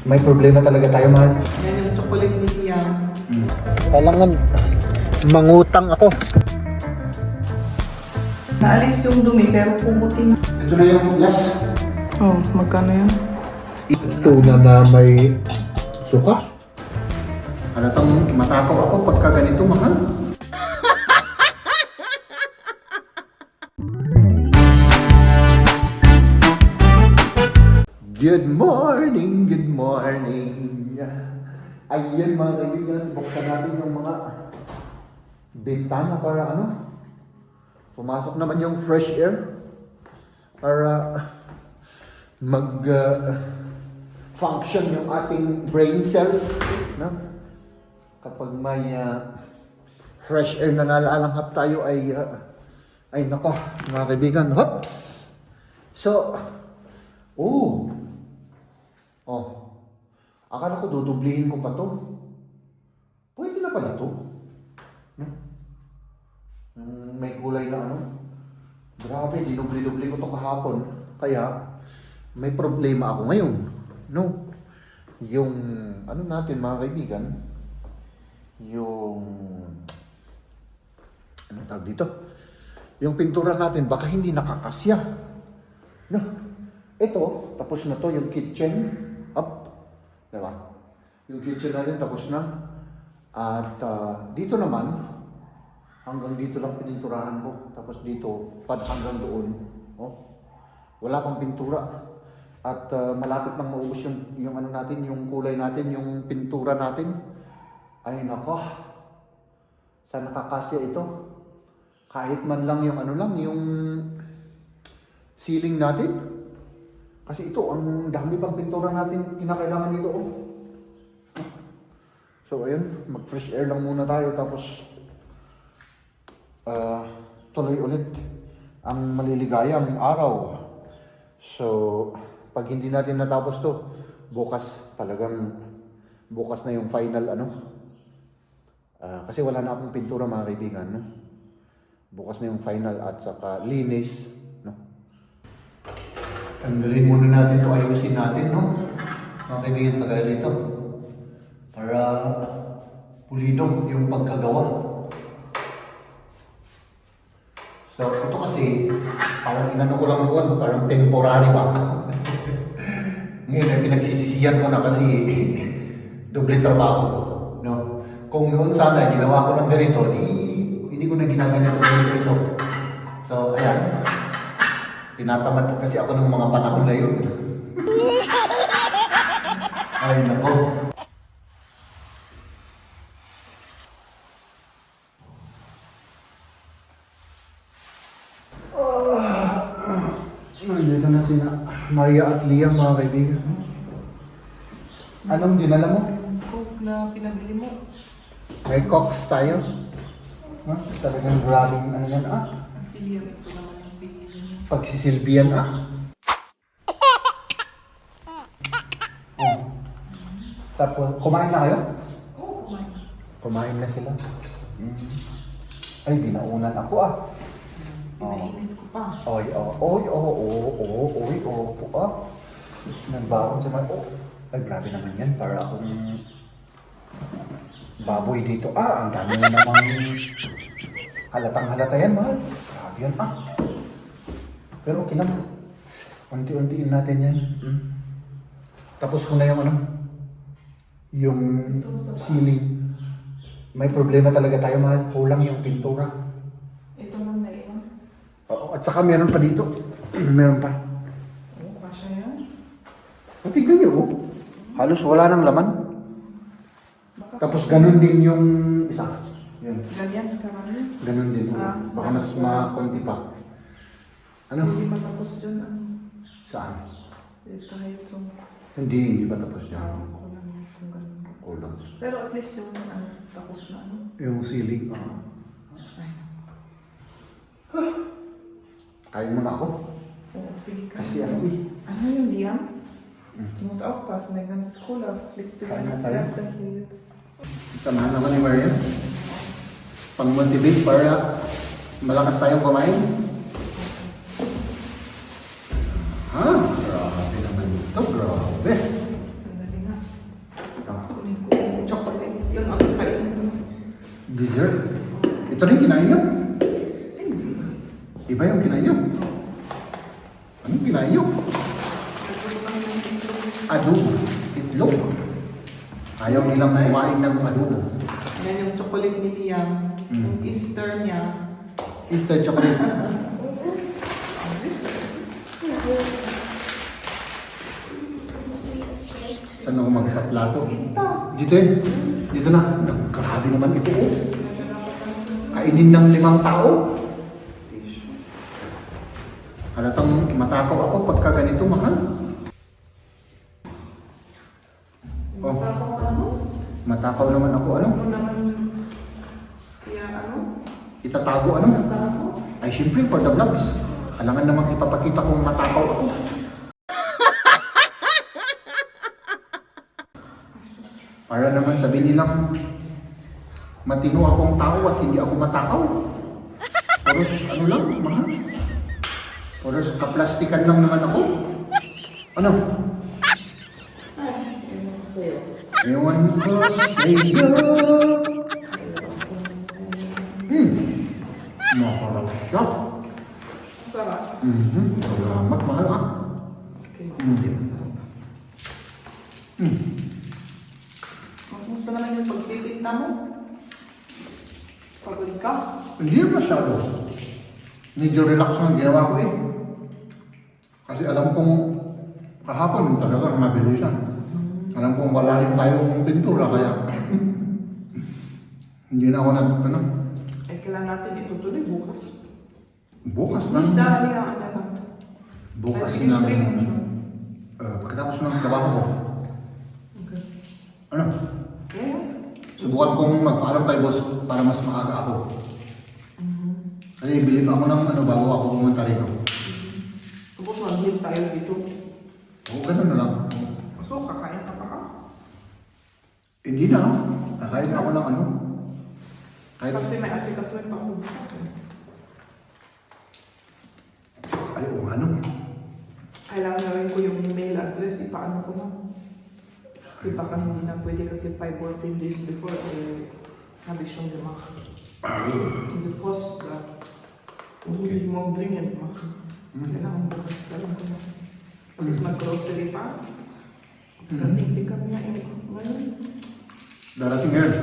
May problema talaga tayo, mahal. Yan yung chocolate ni Liam. Kailangan mangutang ako. Naalis yung dumi pero pumuti na. Ito na yung last. Oh, magkano yan? Ito na may suka. Halatang matakaw ako pagka ganito, mahal. Good morning, good morning. Ayan mga kaibigan, buksan natin yung mga bintana para pumasok naman yung fresh air para mag-function yung ating brain cells, no? Kapag may fresh air na nalalanghap tayo ay nako mga kaibigan, hops! So, akala ko dudublihin ko pa to. Pwede na pala to. No? May kulay na Grabe, dinubli-dubli ko to kahapon. Kaya, may problema ako ngayon. No? Yung, natin mga kaibigan, yung, tawag dito? Yung pintura natin, baka hindi nakakasya. No? Ito, tapos na to, yung kitchen, up. Diba? Yung kitchen natin, tapos na. At dito naman, hanggang dito lang pininturahan ko. Tapos dito, hanggang doon. Oh. Wala pang pintura. At malapit nang maubos yung natin, yung kulay natin, yung pintura natin. Ay nako. Sana nakakasya ito. Kahit man lang yung yung ceiling natin. Kasi ito, ang dami pang pintura natin kinakailangan dito. So ayun, mag-fresh air lang muna tayo tapos tuloy ulit ang maliligayang araw. So, pag hindi natin natapos to, bukas na yung final kasi wala na akong pintura mga kaibigan, no? Bukas na yung final at saka linis, no? Tanggalin muna natin ito, ayusin natin, no? Mga kaibigan, kagaya dito. Para pulido yung pagkagawa. So, ito kasi, parang ko lang noon, parang temporary ba? Ngayon ay pinagsisisiyan ko na kasi doble trabaho, no? Kung noon sana ginawa ko ng ganito, hindi ko na ginaganito ito. So, ayan. Tinatamad kasi ako ng mga panahon na yun. Ay, nako. Nandito na sina Maria at Liam, mga kaibigan. Anong dinala mo? Coke na pinabili mo. May cocks tayo. Talagang grabing yan, Kasi Liam, ito naman yung pinili mo. Pagsisilbihan, Tapos, kumain na kayo? Oo, kumain. Kumain na sila. Ay, binaunan ako, Pinainit ko pa. Nagbaon siya ay, grabe naman yan. Para akong baboy dito. Ang dami na namang halatang halata yan, mahal. Grabe yan, Pero okay lang. Unti-untiin natin yan. Tapos ko na yung ceiling. May problema talaga tayo, mahal. Kulang yung pintura. Ito lang na iwan. Oo, at saka meron pa dito. Meron pa. Oo, kasya yan. Tignan nyo, halos wala nang laman. Tapos ganun din yung isa. Yun. Ganyan, karami. Ganun din. Baka mas makunti pa. Hindi pa tapos dyan, Saan? kahit yung Hindi pa tapos dyan. kulang yan kung ganun. Kulang. Pero at least yung tapos na Yung ceiling. Ay. Kain mo na ako. Oo, sige ka. Kasi Ano yung Liam? Du musst aufpassen, dein ganzes Cola fliegt durch Keine dein Teil. Fleisch jetzt. Samahan ako ni Maria. Pang-motivate para malakas tayong kumain. Grabe naman ito. Grabe. Sandali nga. rin kinain niyo? Hindi. Iba yung kinain niyo? Anong kinain niyo? Nagluto kami ng pintura. Adobo. Itlog. Ayaw nilang kumain ng adobo. Yan yung chocolate ni Liam. Yung Easter niya. Easter chocolate. Saan ako magpaplato? Ito. Dito eh. Dito na. Grabe naman ito oh. Kainin ng 5 tao. Halatang matakaw ako pagka ganito, mahal. Oh, Matakaw ano? matakaw naman ako. Ano? Ano naman? Kaya ano? Itatago ano? Matakaw? Ay, syempre, for the vlogs. Kailangan namang ipapakita kung matakaw ako. Para naman sabihin nilang matino akong tao at hindi ako matakaw. Poros, ano lang, mahal. Poros, kaplastikan lang naman ako. Ano? Ay, ewan ko sa'yo. Ewan ko sa'yo. Maharap siya. Sarap. Salamat, mahal ah. Okay, mabuti masarap. Gusto naman yung pagpipinta mo? Pagod ka? Hindi masyado. Medyo relax ang ginawa ko eh. Kasi alam kong kahapon talaga mabilisan. Alam kong wala rin tayong pintura kaya hindi na ako ano, Ay, kailangan natin itutuloy bukas. bukas Mas lang. dahil yan, ano lang. Bukas Ay, ng sige, pagkatapos ng trabaho ko. Okay. Ano? Yeah. Subukan kong magpaalam kay boss para mas maaga ako. Kasi bilhin ako ng ano bago ako pumunta rito. Tapos mag-meet tayo dito. Oo, ganun na lang. So, kakain ka pa ka? Hindi na. Kakain ako ng ano. Kahit Kasi may asikasuhin pa ako bukas. ay o ano. Kailangan na rin ko yung email address, ipaano ko na. Kasi baka hindi na pwede kasi 5 working days before, habis yung lima. Kasi post ka. Kung gusto mo drink yan, ma. Kailangan bukas, alam ko na. Tapos mag-grocery pa. Pagkating kami na ngayon. Darating ngayon.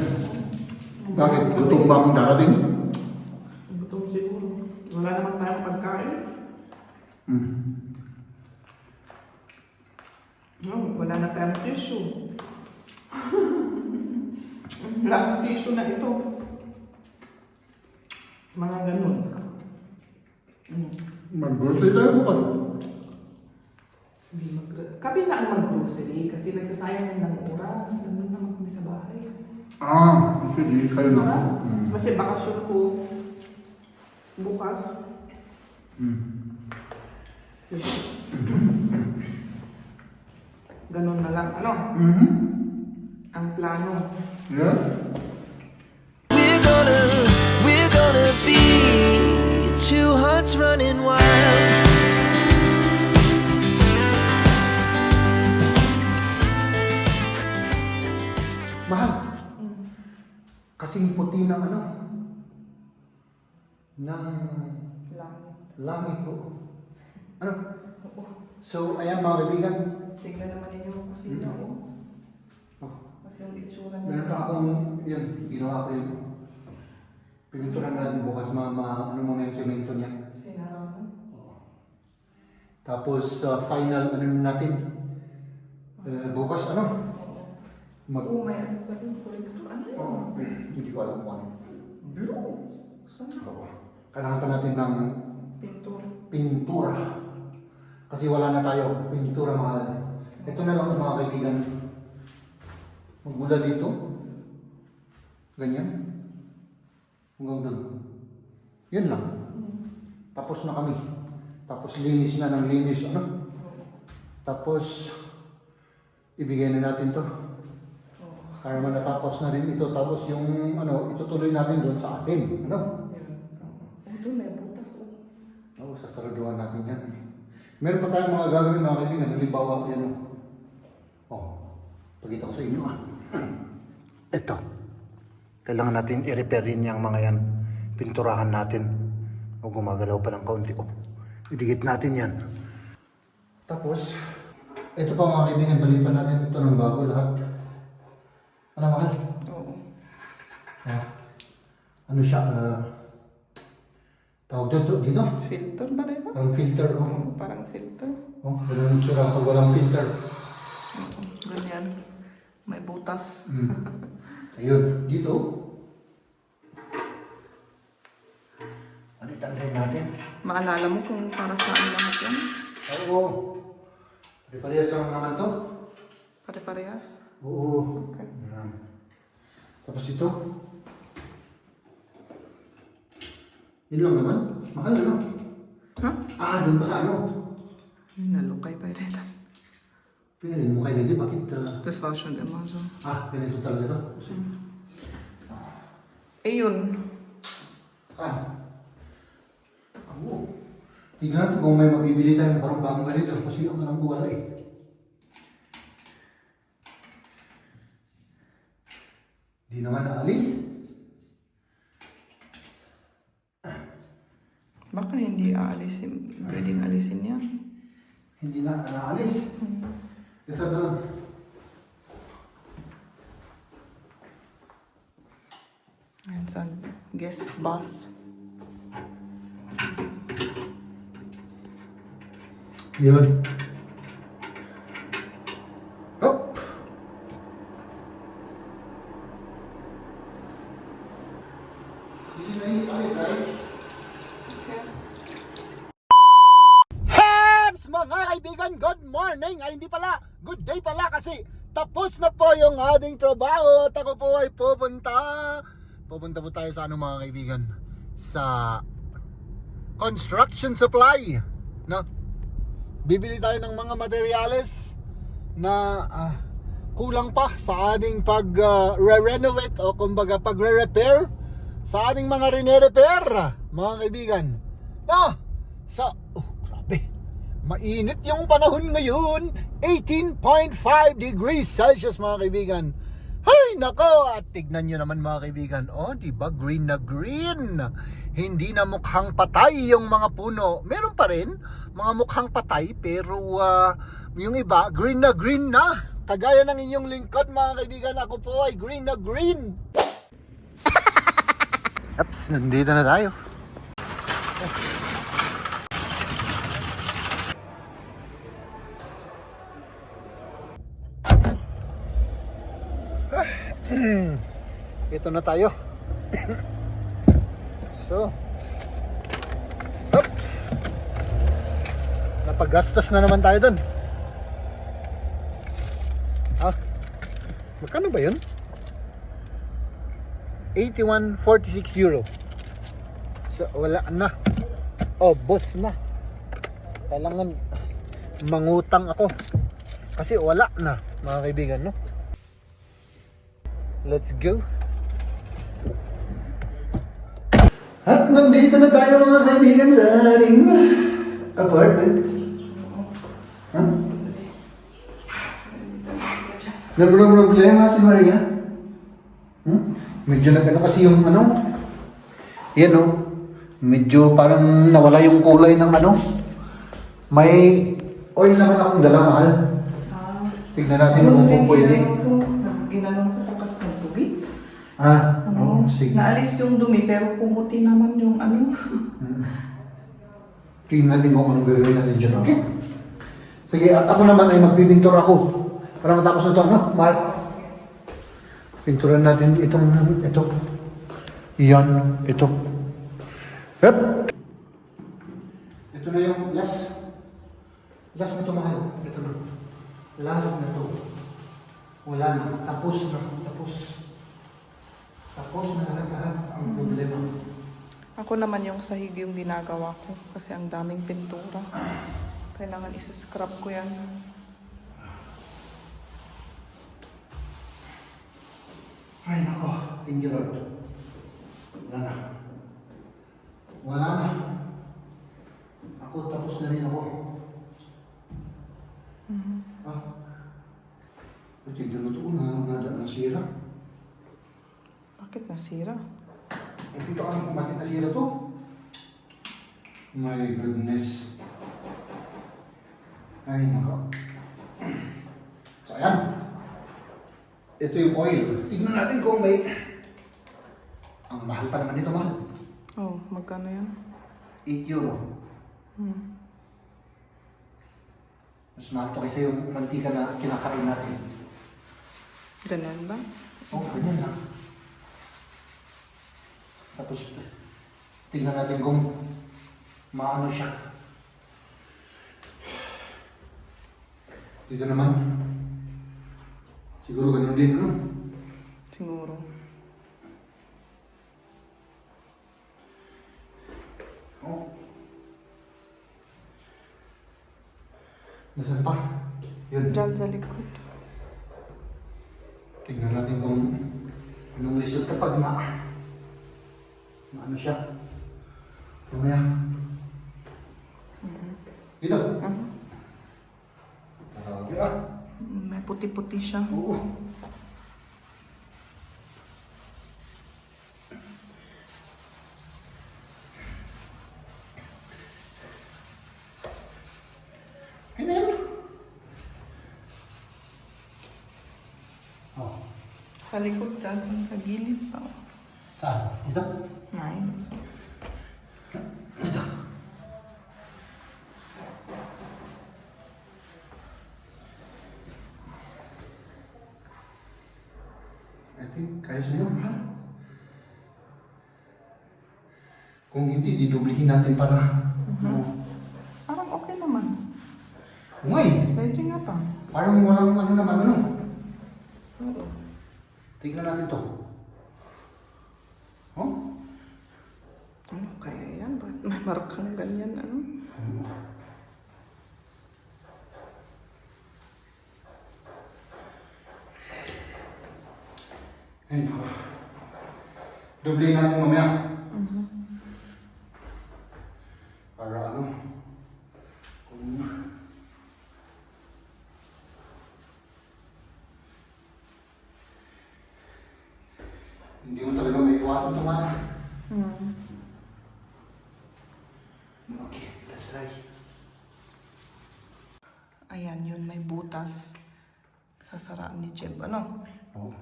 Bakit? Gutom ba ang darating? Gutom siguro. Wala naman tayong pagkain. No, wala na tayong tissue. Last tissue na ito. Mga ganun. Mag-grocery tayo bukas. Hindi kami na ang mag-grocery kasi nagsasayang ng oras. Nandun naman kami sa bahay. Sige, kayo na. Diba? Kasi bakasyon ko bukas. Diba? Ganun na lang. Ano? Ang plano. Yeah? We're gonna be two hearts running wild. Mahal. Kasing puti ng ano? Ng Langit. langit ko. Ano? So, ayan mga kaibigan. Tingnan naman ninyo kasi na ako. Kasi yung itsura niya. Meron pa akong, yun, ginawa ko yun. Pininturan natin bukas ano muna yung semento niya. Sinara mo. Tapos, final, ano natin? Bukas, ano? Oo, may ano pa yung corrector. Ano yun? Oo, hindi ko alam kung ano. Blue. Saan na? Oo. Kailangan pa natin ng Pintura. pintura. Kasi wala na tayo. Pintura mahal. Ito na lang mga kaibigan. Magmula dito. Ganyan. Hanggang doon. Yun lang. Tapos na kami. Tapos linis na ng linis. Ano? Tapos ibigay na natin to. Para manatapos na rin ito. Tapos yung ano, itutuloy natin doon sa atin. Ano? Ito may butas. Oo, sasaluduhan natin yan. Meron pa tayong mga gagawin mga kaibigan. Halimbawa, yan o. Oh, pagkita ko sa inyo ah. Ito. Kailangan natin i-repair rin yung mga yan. pinturahan natin. O gumagalaw pa ng kaunti. O, idikit natin yan. Tapos, ito pa mga kaibigan, balitan natin ito ng bago lahat. Ano mahal? Oo. Ano siya, tawag dito? Filter ba rin? Parang filter, oh. Parang filter. Oh, ganun yung tsura pag walang filter. Ganyan. May butas. Ayun, dito. Palitan rin natin. Maalala mo kung para saan lahat yan? Oo. Parehas lang naman to. Pare-parehas? Oo. Okay. Ayan. Tapos ito. Yun lang naman. Mahal ano? Ha? Doon pa sa ano? Nalukay pa rin. Pinalin mo kayo nila. Bakit? This fashion Amazon. Ganito talaga to. Eh yun. Oo. Tignan natin kung may mabibili tayong parang bagong ganito. Kasi ang alam ko wala eh. Di naman naalis. Baka hindi aalisin. Pwedeng alisin yan. Hindi na naalis. Ito na lang. Ayan sa guest bath. Yun. Hop! Heps! Mga kaibigan, good morning! Ay, hindi pala, good day pala kasi tapos na po yung ating trabaho at ako po ay pupunta po tayo sa ano mga kaibigan, sa construction supply, no? Bibili tayo ng mga materyales na kulang pa sa ating pag-renovate o kumbaga pag-repair sa ating mga rine-repair, mga kaibigan. Grabe. Mainit yung panahon ngayon. 18.5 degrees Celsius mga kaibigan. Hay nako, at tignan nyo naman mga kaibigan. Diba green na green. Hindi na mukhang patay yung mga puno. Meron pa rin mga mukhang patay pero yung iba green na green na. Kagaya ng inyong lingkod mga kaibigan, ako po ay green na green. Ups, nandito na tayo. Ito na tayo. So, oops, napagastos na naman tayo dun. Magkano ba yun? 81.46 euro. So, wala na. Boss na. Kailangan mangutang ako. Kasi wala na, mga kaibigan, no? Let's go. At nandito na tayo mga kaibigan sa ating apartment. Nalang problema si Maria? Medyo nag-ano kasi yung yan medyo parang nawala yung kulay ng may oil naman akong dala mahal. Tignan natin kung pwede. Ginanong ko takas ng tubig. Sige. Naalis yung dumi pero pumuti naman yung Tingnan natin kung anong gagawin natin dyan, okay? Sige, at ako naman ay magpipintur ako. Para matapos na ito, mahal. Pinturan natin ito. Yan, ito. Hup! Ito na yung last. Last na ito, mahal. Ito na. Last na ito. Wala na. Tapos na. Tapos na lahat ang problema. Ako naman yung sahig yung ginagawa ko kasi ang daming pintura. Kailangan isa-scrub ko yan. Ay, nako. Thank you, Lord. Wala na. Ako, tapos na rin ako. Tignan mo ito, nasira. Bakit nasira? Dito ka lang kumakit na zero to. My goodness. Ay, nako. So, ayan. Ito yung oil. Tignan natin kung may... Ang mahal pa naman ito, mahal. Oh, magkano yan? 8 euro. Mas mahal to kaysa yung mantika na kinakain natin. Ganun ba? Oh, ganyan lang. Tapos, tingnan natin kung maano siya. Dito naman. Siguro ganun din, ano? Siguro. Oh. Nasaan pa? Yun. Diyan sa likod. Tingnan natin kung anong result kapag maano siya. Mamaya. Dito. Grabe ah. May puti-puti siya. Oo. Ano yun? Oh. Sa likod dyan, sa gilid pa. Saan? Dito? Ay. I think kaya sa'yo, mahal. Kung hindi, didublihin natin para... Parang okay naman. Umay! Pwede nga pa. Parang walang ano naman, ano? Oo. Tignan natin to. Oh? Ano kaya yan? Bakit may markang ganyan? Ano? Ay, nako. Dublihin natin mamaya. Para ano? Kung... Hindi mo talaga may iwasan ito, mahal. Okay, that's right. Ayan, yun. May butas. Sasaraan ni Jeb. Ano? Oo.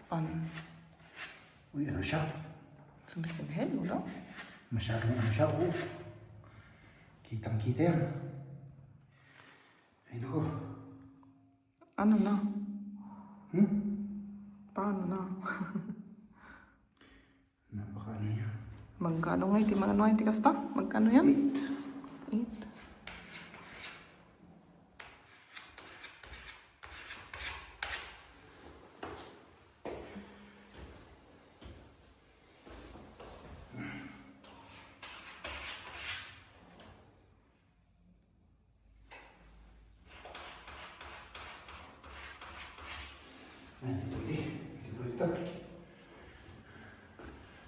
Paano? Uy, ano siya? Sumisinhead mo, no? Masyadong ano siya, oo. Kitang-kita yan. Ay, nako. Ano na? Paano na? Napaka ano niya. Magkano nga? Hindi man ano nga? Hindi kasta? Magkano yan? 8. Ay, ito eh. Ito ito.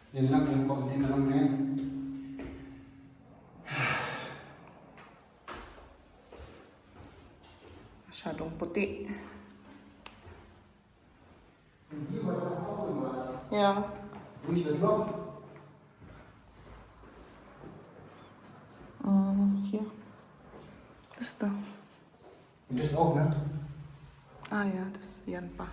Yan lang, yung konti na lang na yan. Masyadong puti. Hindi, wala ako. Yeah. Wish das love. Here. Das da. Just ook, ne? Ah ja, das yan pa.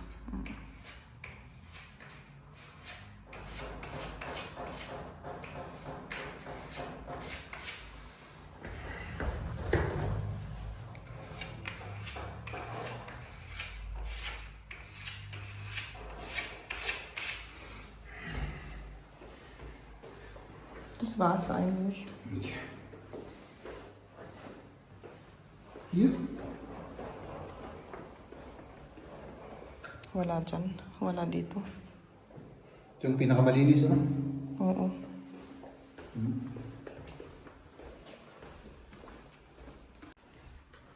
Das war's eigentlich. Okay. Hier? Wala dyan. Wala dito. Ito yung pinakamalinis, ano? Oo.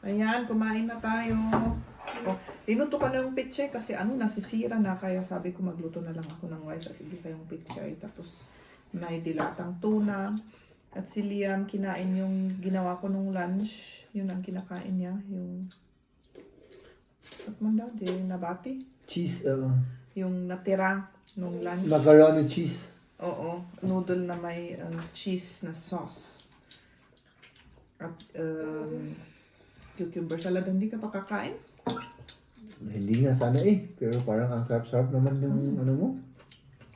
Ayan, kumain na tayo. Oh, tinuto ko na yung pichay kasi ano, nasisira na. Kaya sabi ko magluto na lang ako ng rice at igisa yung pichay. Tapos may dilatang tuna. At si Liam kinain yung ginawa ko nung lunch. Yun ang kinakain niya. Yung... At man yung nabati. Cheese, Yung natira nung lunch. macaroni cheese. Oo, noodle na may cheese na sauce. At cucumber salad, hindi ka pa kakain? Hindi nga sana eh. Pero parang ang sarap-sarap naman yung ano mo.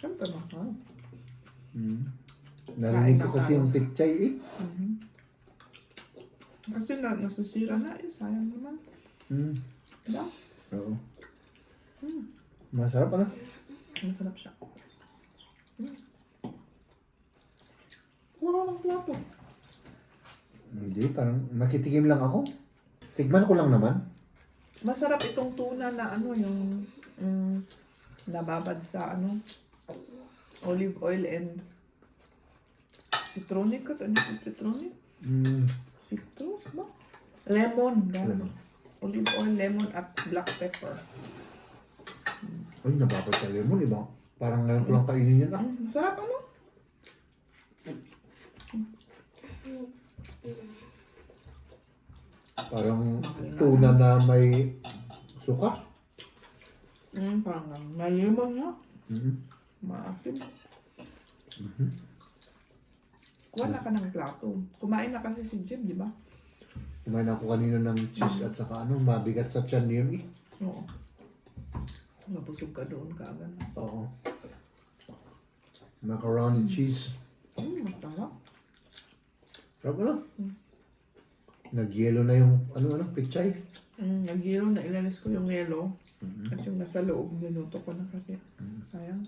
Siyempre mahal. Narinig ko Kain na kasi tayo. yung pichay eh. Kasi nasisira na eh, sayang naman. Diba? Oo. Masarap ano? Masarap siya. Wala ng plato. Hindi, parang nakitikim lang ako. Tikman ko lang naman. Masarap itong tuna na ano, yung nababad sa ano, olive oil and citronic. Ano yung citronic? Citrus ba? Lemon. Lemon. Olive oil, lemon at black pepper. Ay, nababad sa lemon, iba. Parang ngayon ko lang kainin yan ah. Masarap ano? Parang tuna na may suka. Parang may lemon na. Mhm. Maasim. Kuha na ka ng plato. Kumain na kasi si Jim, di ba? Kumain ako kanina ng cheese at saka ano, mabigat sa tiyan niyo eh. Oo. Mabusog ka doon kaagad. Oo. Macaroni cheese. Masarap. Sarap ano? Nag-yellow na yung ano, pichay. Nag-yellow na ilalis ko yung yellow. At yung nasa loob, niluto ko na kasi. Sayang.